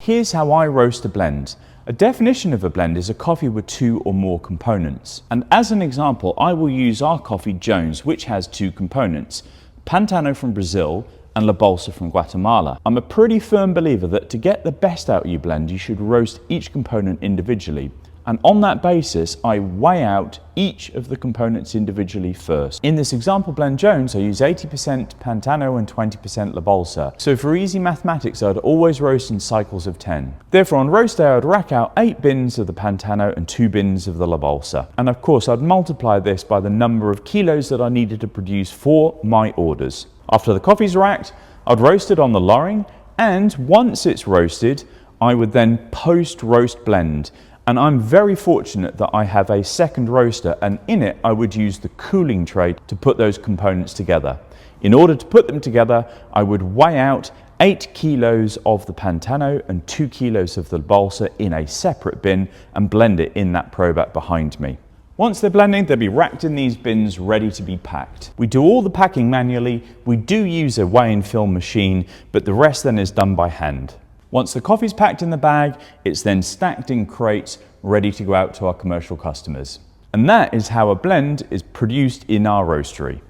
Here's how I roast a blend. A definition of a blend is a coffee with 2 or more components. And as an example, I will use our coffee Jones, which has 2 components, Pantano from Brazil and Bolsa from Guatemala. I'm a pretty firm believer that to get the best out of your blend, you should roast each component individually. And on that basis, I weigh out each of the components individually first. In this example blend Jones, I use 80% Pantano and 20% Bolsa. So for easy mathematics, I'd always roast in cycles of 10. Therefore, on roast day, I'd rack out 8 bins of the Pantano and 2 bins of the Bolsa. And of course, I'd multiply this by the number of kilos that I needed to produce for my orders. After the coffee's racked, I'd roast it on the Loring, and once it's roasted, I would then post-roast blend. And I'm very fortunate that I have a second roaster, and in it I would use the cooling tray to put those components together. In order to put them together, I would weigh out 8 kilos of the Pantano and 2 kilos of the Bolsa in a separate bin and blend it in that Probat behind me. Once they're blending, they'll be racked in these bins ready to be packed. We do all the packing manually. We do use a weigh and fill machine, but the rest then is done by hand. Once the coffee's packed in the bag, it's then stacked in crates, ready to go out to our commercial customers. And that is how a blend is produced in our roastery.